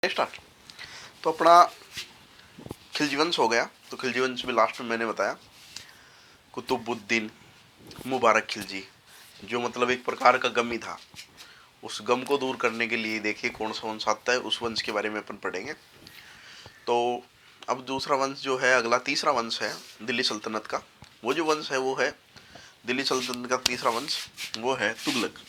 Start. तो अपना खिलजी वंश हो गया। तो खिलजी वंश में लास्ट में मैंने बताया कुतुबुद्दीन मुबारक खिलजी, जो मतलब एक प्रकार का गम ही था। उस गम को दूर करने के लिए देखिए कौन सा वंश आता है, उस वंश के बारे में अपन पढ़ेंगे। तो अब दूसरा वंश जो है, अगला तीसरा वंश है दिल्ली सल्तनत का। वो जो वंश है वो है दिल्ली सल्तनत का तीसरा वंश, वो है तुगलक।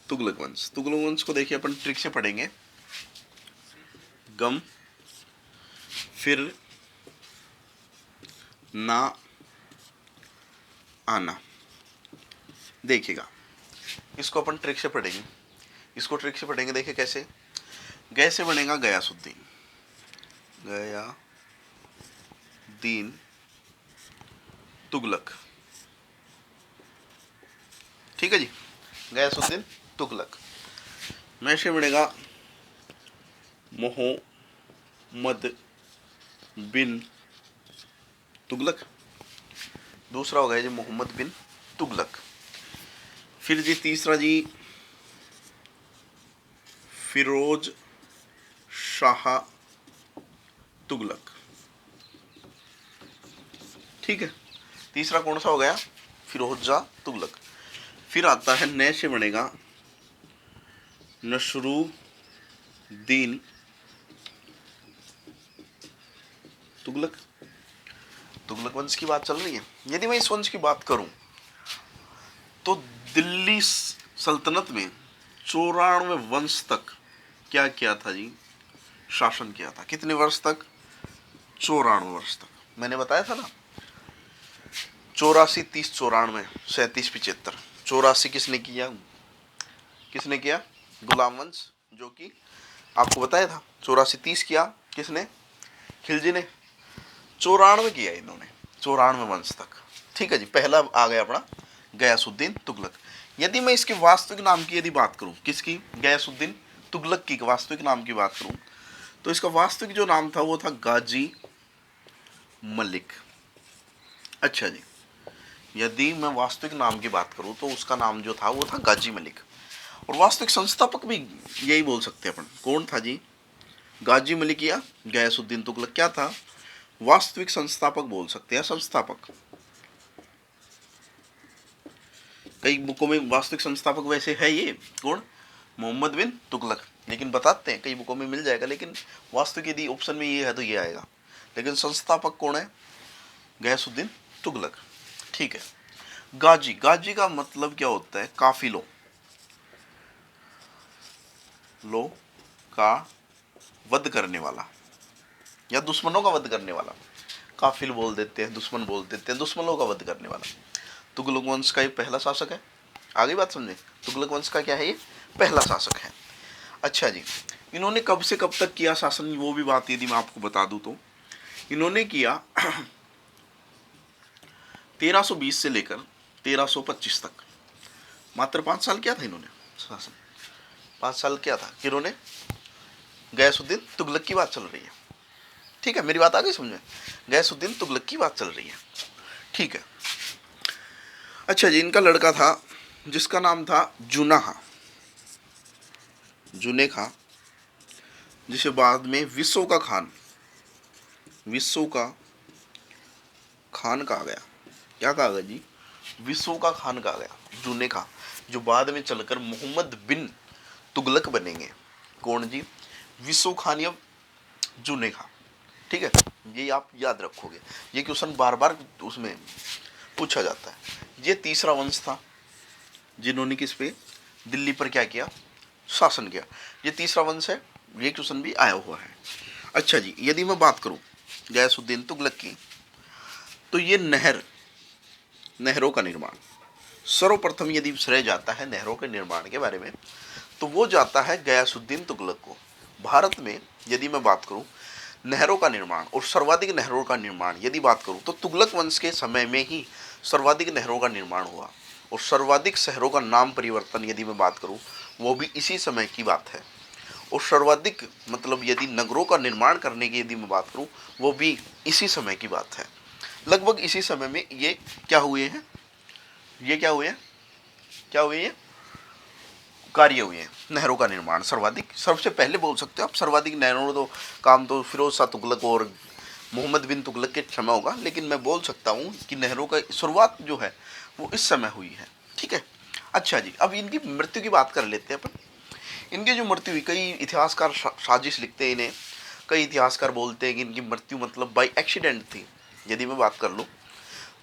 तुगलक वंश, तुगलक वंश को देखिए अपन ट्रिक से पढ़ेंगे। गम, फिर ना आना। देखिएगा, इसको अपन ट्रिक से पढ़ेंगे। इसको ट्रिक से पढ़ेंगे, देखिए कैसे। गै से बनेगा गयासुद्दीन, गयादीन तुगलक। ठीक है जी, गयासुद्दीन तुगलक। मैं से बनेगा मोहम्मद बिन तुगलक। दूसरा हो गया जी मोहम्मद बिन तुगलक। फिर जी तीसरा जी फिरोज शाह तुगलक। ठीक है, तीसरा कौन सा हो गया? फिरोज शाह तुगलक। फिर आता है नए से बनेगा नसरुद्दीन तुगलक। तुगलक वंश की बात चल रही है। यदि मैं इस वंश की बात करूं तो दिल्ली सल्तनत में 94 वंश तक क्या किया था जी? शासन किया था। कितने वर्ष तक? 94 वर्ष तक। मैंने बताया था ना, 84, 30, 94, 37, 75। 84 किसने किया? किसने किया? गुलाम वंश, जो कि आपको बताया था। 84, 30 किया किसने? खिलजी ने। 94 किया इन्होंने, 94 वंश तक। ठीक है जी, पहला आ गया अपना गयासुद्दीन तुगलक। यदि मैं इसके वास्तविक नाम की यदि बात करूं, किसकी? गयासुद्दीन तुगलक की वास्तविक नाम की बात करूं, तो इसका वास्तविक जो नाम था वो था गाजी मलिक। अच्छा जी, यदि मैं वास्तविक नाम की बात करूं तो उसका नाम जो था वो था गाजी मलिक। और वास्तविक संस्थापक भी यही बोल सकते हैं अपन। कौन था जी? गाजी मलिक या गयासुद्दीन तुगलक क्या था? वास्तविक संस्थापक बोल सकते हैं, संस्थापक। कई बुकों में वास्तविक संस्थापक वैसे है ये कौन? मोहम्मद बिन तुगलक। लेकिन बताते हैं, कई बुकों में मिल जाएगा, लेकिन वास्तविक यदि ऑप्शन में ये है तो ये आएगा। लेकिन संस्थापक कौन है? गयासुद्दीन तुगलक। ठीक है। गाजी, गाजी का मतलब क्या होता है? काफिलों, लो का वध करने वाला या दुश्मनों का वध करने वाला। काफिल बोल देते हैं, दुश्मन बोल देते हैं, दुश्मनों का वध करने वाला। तुगलक वंश का ये पहला शासक है। आगे बात समझे, तुगलक वंश का क्या है? ये पहला शासक है। अच्छा जी, इन्होंने कब से कब तक किया शासन, वो भी बात यदि मैं आपको बता दूं तो इन्होंने किया 1320 से लेकर 1325 तक। मात्र 5 साल किया था इन्होंने शासन। 5 साल किया था इन्होंने। गयासुद्दीन तुगलक की बात चल रही है। ठीक है, मेरी बात आ गई समझे? गयासुद्दीन तुगलक की बात चल रही है। ठीक है। अच्छा जी, इनका लड़का था जिसका नाम था जुनाहा, जुने खां, जिसे बाद में विसो का खान, विसो का खान कहा गया। क्या कहा गया जी? विसो का खान कहा गया, जुने खां, जो बाद में चलकर मोहम्मद बिन तुगलक बनेंगे। कौन जी? विसो खान या जुने खां। ठीक है, ये आप याद रखोगे, ये क्वेश्चन बार बार उसमें पूछा जाता है। ये तीसरा वंश था जिन्होंने किस पे? दिल्ली पर क्या किया? शासन किया। ये तीसरा वंश है, ये क्वेश्चन भी आया हुआ है। अच्छा जी, यदि मैं बात करूं गयासुद्दीन तुगलक की, तो ये नहरों का निर्माण, सर्वप्रथम यदि श्रेय जाता है नहरों के निर्माण के बारे में, तो वो जाता है गयासुद्दीन तुगलक को। भारत में यदि मैं बात करूं नहरों का निर्माण और सर्वाधिक नहरों का निर्माण यदि बात करूं, तो तुगलक वंश के समय में ही सर्वाधिक नहरों का निर्माण हुआ। और सर्वाधिक शहरों का नाम परिवर्तन यदि मैं बात करूं, वो भी इसी समय की बात है। और सर्वाधिक मतलब यदि नगरों का निर्माण करने की यदि मैं बात करूं, वो भी इसी समय की बात है। लगभग इसी समय में ये क्या हुए हैं? ये क्या हुए हैं? क्या हुए हैं? कार्य हुए हैं। नहरों का निर्माण सर्वाधिक, सबसे पहले बोल सकते हो आप, सर्वाधिक नहरों तो काम तो फिरोज शाह तुगलक और मोहम्मद बिन तुगलक के समय होगा, लेकिन मैं बोल सकता हूँ कि नहरों का शुरुआत जो है वो इस समय हुई है। ठीक है। अच्छा जी, अब इनकी मृत्यु की बात कर लेते हैं अपन। इनकी जो मृत्यु हुई, कई इतिहासकार साजिश लिखते हैं इन्हें, कई इतिहासकार बोलते हैं कि इनकी मृत्यु मतलब बाई एक्सीडेंट थी। यदि मैं बात कर लूँ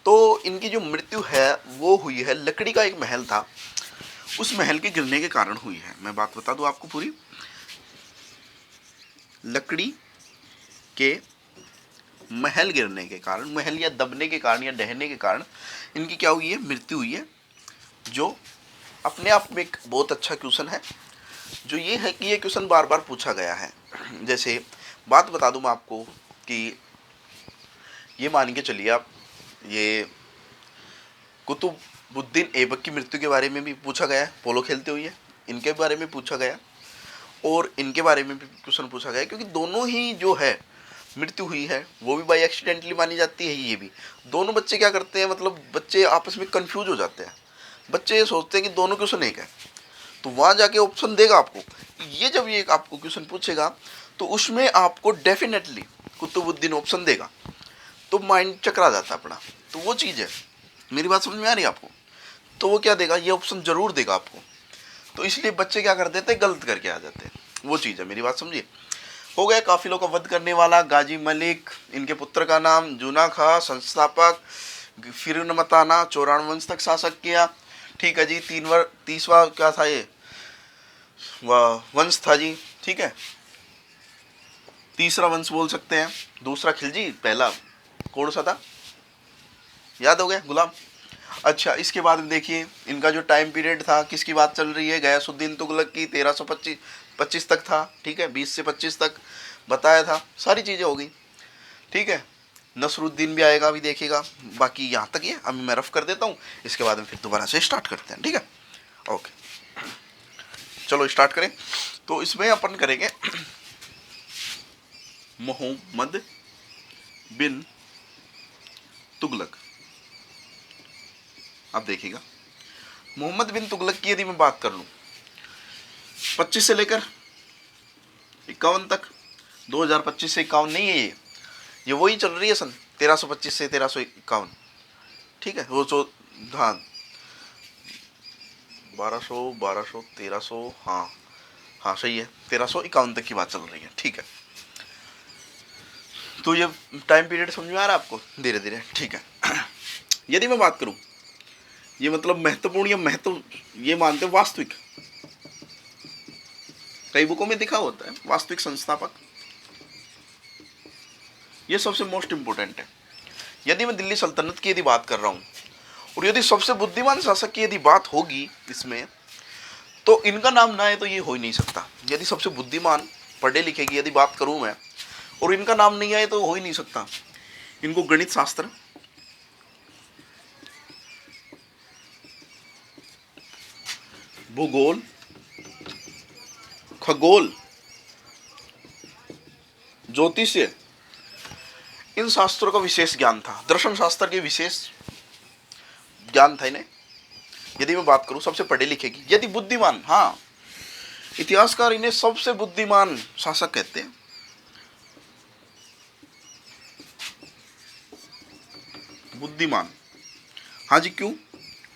तो इनकी जो मृत्यु है वो हुई है, लकड़ी का एक महल था, उस महल के गिरने के कारण हुई है। मैं बात बता दूं आपको पूरी, लकड़ी के महल गिरने के कारण, महल या दबने के कारण या ढहने के कारण इनकी क्या हुई है, मृत्यु हुई है। जो अपने आप में एक बहुत अच्छा क्वेश्चन है, जो ये है कि ये क्वेश्चन बार बार पूछा गया है। जैसे बात बता दूं मैं आपको कि ये मान के चलिए आप, ये कुतुबुद्दीन ऐबक की मृत्यु के बारे में भी पूछा गया है, पोलो खेलते हुए, इनके बारे में पूछा गया और इनके बारे में भी क्वेश्चन पूछा गया, क्योंकि दोनों ही जो है मृत्यु हुई है वो भी बाई एक्सीडेंटली मानी जाती है, ये भी। दोनों बच्चे क्या करते हैं, मतलब बच्चे आपस में कंफ्यूज हो जाते हैं, बच्चे ये सोचते हैं कि दोनों क्वेश्चन एक है, तो वहाँ जाके ऑप्शन देगा आपको। ये जब ये आपको क्वेश्चन पूछेगा तो उसमें आपको डेफिनेटली कुतुबुद्दीन ऑप्शन देगा, तो माइंड चकरा जाता है अपना। तो वो चीज़ है, मेरी बात समझ में आ रही है आपको? तो वो क्या देगा, ये ऑप्शन जरूर देगा आपको। तो इसलिए बच्चे क्या कर देते हैं, गलत करके आ जाते हैं, वो चीज़ है। मेरी बात समझिए। हो गया काफिलों का वध करने वाला गाजी मलिक, इनके पुत्र का नाम जूना खां, संस्थापक, फिर मताना 94 वंश तक शासक किया। ठीक है जी। 30वां क्या था ये वंश था जी। ठीक है, तीसरा वंश बोल सकते हैं। दूसरा खिलजी, पहला कौन सा था, याद हो गया, गुलाम। अच्छा, इसके बाद में देखिए इनका जो टाइम पीरियड था, किसकी बात चल रही है, गयासुद्दीन तुगलक की, 1325 तक था। ठीक है, 20 से 25 तक बताया था, सारी चीज़ें हो गई। ठीक है, नसरुद्दीन भी आएगा, अभी देखिएगा। बाकी यहाँ तक ये अभी मैं रफ कर देता हूँ, इसके बाद में फिर दोबारा से स्टार्ट करते हैं। ठीक है, ओके, चलो स्टार्ट करें। तो इसमें अपन करेंगे मोहम्मद बिन तुगलक। अब देखिएगा, मोहम्मद बिन तुगलक की यदि मैं बात कर लूँ 25 से लेकर 51 तक, 2025 से 51 नहीं है ये वही चल रही है सन 1325 से 1351। ठीक है, वो जो, हाँ, 1200 1200 1300, हाँ हाँ सही है, 1351 तक की बात चल रही है। ठीक है, तो ये टाइम पीरियड समझ में आ रहा है आपको धीरे धीरे? ठीक है। यदि मैं बात करूं, ये मतलब महत्वपूर्ण या महत्व, ये मानते हैं वास्तविक, कई बुकों में दिखा होता है वास्तविक संस्थापक, ये सबसे मोस्ट इंपोर्टेंट है। यदि मैं दिल्ली सल्तनत की यदि बात कर रहा हूँ, और यदि सबसे बुद्धिमान शासक की यदि बात होगी इसमें, तो इनका नाम ना है तो ये हो ही नहीं सकता। यदि सबसे बुद्धिमान पढ़े लिखे की यदि बात करूँ मैं, और इनका नाम नहीं आए तो हो ही नहीं सकता। इनको गणित शास्त्र, भूगोल, खगोल, ज्योतिष्य, इन शास्त्रों का विशेष ज्ञान था। दर्शन शास्त्र के विशेष ज्ञान था इन्हें। यदि मैं बात करूं सबसे पढ़े लिखे की, यदि बुद्धिमान, हाँ, इतिहासकार इन्हें सबसे बुद्धिमान शासक कहते हैं। बुद्धिमान, हाँ जी, क्यों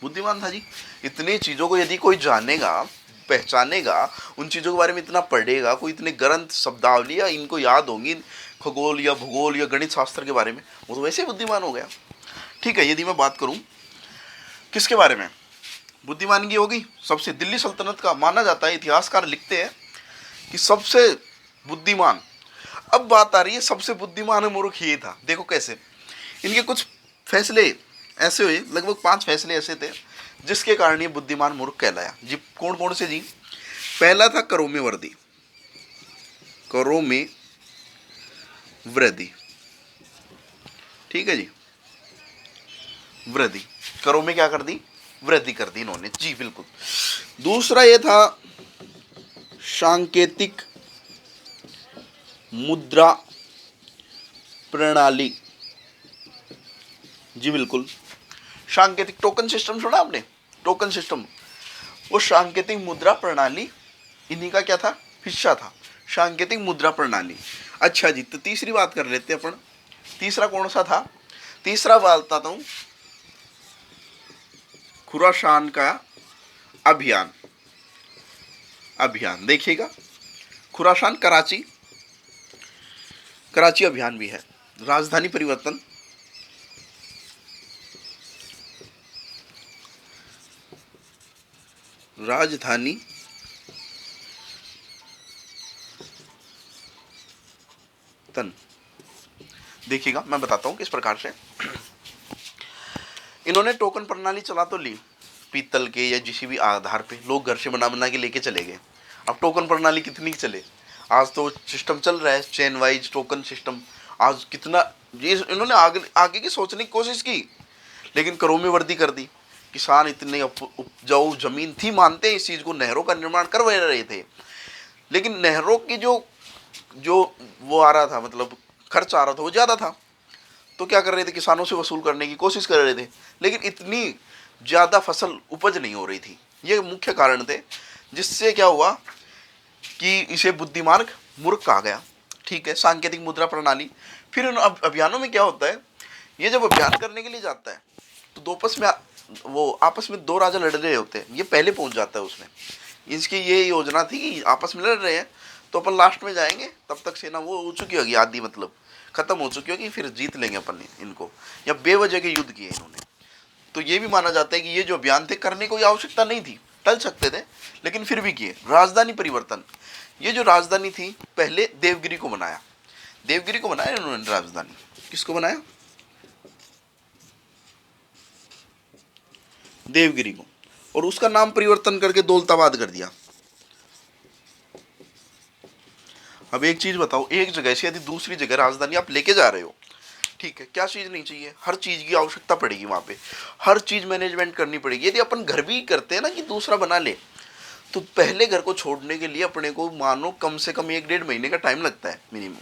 बुद्धिमान था जी? इतनी चीजों को यदि कोई जानेगा, पहचानेगा, उन चीजों के बारे में इतना पढ़ेगा, कोई इतने ग्रंथ शब्दावली या इनको याद होंगी खगोल या भूगोल या गणित शास्त्र के बारे में, वो तो वैसे ही बुद्धिमान हो गया। ठीक है, यदि मैं बात करूं किसके बारे में, बुद्धिमान की होगी सबसे, दिल्ली सल्तनत का माना जाता है, इतिहासकार लिखते हैं कि सबसे बुद्धिमान। अब बात आ रही है सबसे बुद्धिमान मूर्ख ये था। देखो कैसे इनके कुछ फैसले ऐसे हुए, लगभग 5 फैसले ऐसे थे जिसके कारण ये बुद्धिमान मूर्ख कहलाया जी। कौन कौन से जी? पहला था करोमे वर्दी, करोमे वृद्धि। ठीक है जी, वृद्धि, करोमे क्या कर दी, वृद्धि कर दी इन्होंने जी, बिल्कुल। दूसरा ये था सांकेतिक मुद्रा प्रणाली जी, बिल्कुल। सांकेतिक, टोकन सिस्टम सुना आपने? टोकन सिस्टम, वो सांकेतिक मुद्रा प्रणाली इन्हीं का क्या था, हिस्सा था, सांकेतिक मुद्रा प्रणाली। अच्छा जी, तो तीसरी बात कर लेते हैं अपन। तीसरा कौन सा था? तीसरा बताता हूं, खुरासान का अभियान। अभियान देखिएगा, खुरासान कराची, कराची अभियान भी है। राजधानी परिवर्तन, राजधानी तन, देखिएगा मैं बताता हूं किस प्रकार से। इन्होंने टोकन प्रणाली चला तो ली, पीतल के या किसी भी आधार पे लोग घर से बना बना के लेके चले गए। अब टोकन प्रणाली कितनी चले, आज तो सिस्टम चल रहा है चेन वाइज टोकन सिस्टम। आज कितना ये इन्होंने आगे आगे की सोचने की कोशिश की, लेकिन करों में वृद्धि कर दी। किसान इतने उपजाऊ जमीन थी, मानते हैं इस चीज को, नहरों का निर्माण कर रहे थे, लेकिन नहरों की जो जो वो आ रहा था, मतलब खर्च आ रहा था, वो ज्यादा था। तो क्या कर रहे थे, किसानों से वसूल करने की कोशिश कर रहे थे, लेकिन इतनी ज्यादा फसल उपज नहीं हो रही थी। ये मुख्य कारण थे, जिससे क्या हुआ कि इसे बुद्धिमार्ग मूर्ख कहा गया। ठीक है, सांकेतिक मुद्रा प्रणाली। फिर इन अभियानों में क्या होता है, ये जब अभियान करने के लिए जाता है तो वो आपस में दो राजा लड़ रहे होते हैं, ये पहले पहुंच जाता है उसमें। इसकी ये योजना थी कि आपस में लड़ रहे हैं तो अपन लास्ट में जाएंगे, तब तक सेना वो हो चुकी होगी आधी, मतलब खत्म हो चुकी होगी, फिर जीत लेंगे अपन इनको। या बेवजह के युद्ध किए इन्होंने। तो ये भी माना जाता है कि ये जो अभियान थे, करने कोई आवश्यकता नहीं थी, टल सकते थे, लेकिन फिर भी किए। राजधानी परिवर्तन, ये जो राजधानी थी पहले देवगिरी को बनाया, देवगिरी को बनाया इन्होंने राजधानी। किसको बनाया? देवगिरी को। और उसका नाम परिवर्तन करके दौलताबाद कर दिया। अब एक चीज बताओ, एक जगह से यदि दूसरी जगह राजधानी आप लेके जा रहे हो, ठीक है, क्या चीज नहीं चाहिए, हर चीज की आवश्यकता पड़ेगी वहां पे, हर चीज मैनेजमेंट करनी पड़ेगी। यदि अपन घर भी करते हैं ना कि दूसरा बना ले, तो पहले घर को छोड़ने के लिए अपने को मानो कम से कम 1-1.5 महीने का टाइम लगता है मिनिमम।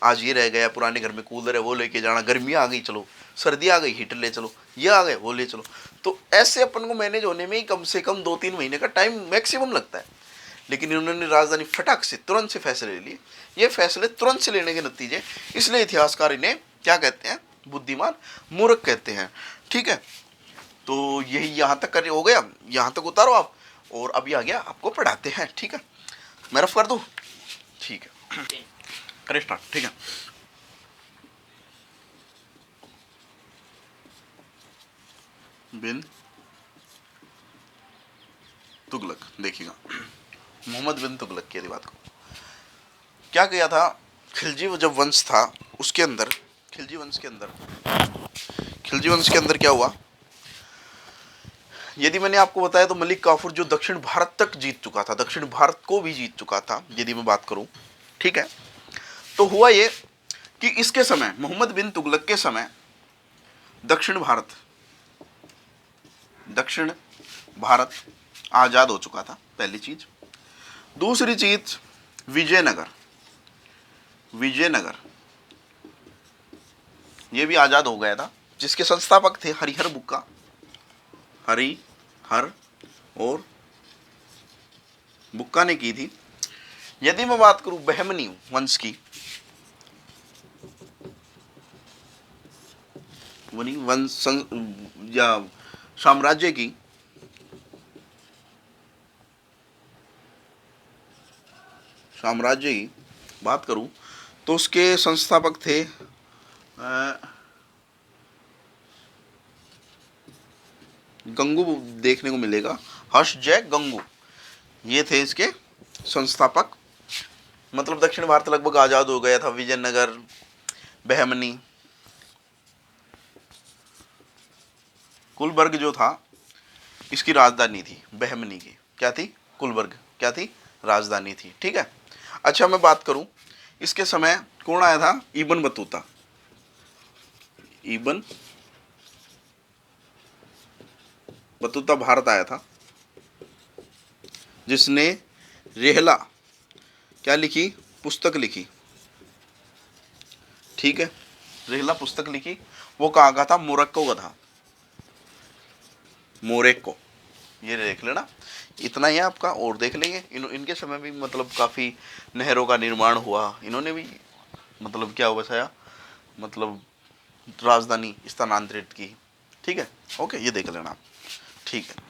आज ये रह गया, पुराने घर में कूलर है वो लेके जाना, गर्मी आ गई चलो, सर्दी आ गई हीटर ले चलो, ये आ गए वो ले चलो। तो ऐसे अपन को मैनेज होने में ही कम से कम 2-3 महीने का टाइम मैक्सिमम लगता है। लेकिन इन्होंने राजधानी फटाक से तुरंत से फैसले ले लिए। ये फैसले तुरंत से लेने के नतीजे, इसलिए इतिहासकार इन्हें क्या कहते हैं, बुद्धिमान मूर्ख कहते हैं। ठीक है, तो यही यहाँ तक कर हो गया, यहाँ तक उतारो आप, और अभी आ गया आपको पढ़ाते हैं। ठीक है, मैं रफ कर दूँ? ठीक है, करें स्टार्ट। ठीक है, बिन तुगलक, देखिएगा मोहम्मद बिन तुगलक की बात को क्या किया था। खिलजी जब वंश था उसके अंदर, खिलजी वंश के अंदर क्या हुआ, यदि मैंने आपको बताया तो मलिक काफूर जो दक्षिण भारत तक जीत चुका था, दक्षिण भारत को भी जीत चुका था यदि मैं बात करूं। ठीक है, तो हुआ ये कि इसके समय, मोहम्मद बिन तुगलक के समय दक्षिण भारत आजाद हो चुका था, पहली चीज। दूसरी चीज, विजयनगर ये भी आजाद हो गया था, जिसके संस्थापक थे हरिहर बुक्का, हरिहर और बुक्का ने की थी। यदि मैं बात करूं बहमनी वंश की, वंश या साम्राज्य की, बात करूं तो उसके संस्थापक थे गंगू, देखने को मिलेगा, हर्ष जय गंगू, ये थे इसके संस्थापक। मतलब दक्षिण भारत लगभग आजाद हो गया था। विजयनगर, बहमनी, कुलबर्ग जो था इसकी राजधानी थी, बहमनी की क्या थी, कुलबर्ग क्या थी, राजधानी थी। ठीक है, अच्छा मैं बात करूं इसके समय कौन आया था, Ibn Battuta. Ibn Battuta Bharat आया था, जिसने रेहला क्या लिखी, पुस्तक लिखी। ठीक है, रेहला पुस्तक लिखी। वो कहाँ का था, मोरक्को का था, मोरक्को। ये देख लेना, इतना ही है आपका। और देख लेंगे इनके समय भी मतलब काफ़ी नहरों का निर्माण हुआ, इन्होंने भी मतलब क्या बसाया, मतलब राजधानी स्थानांतरित की। ठीक है, ओके, ये देख लेना आप। ठीक है।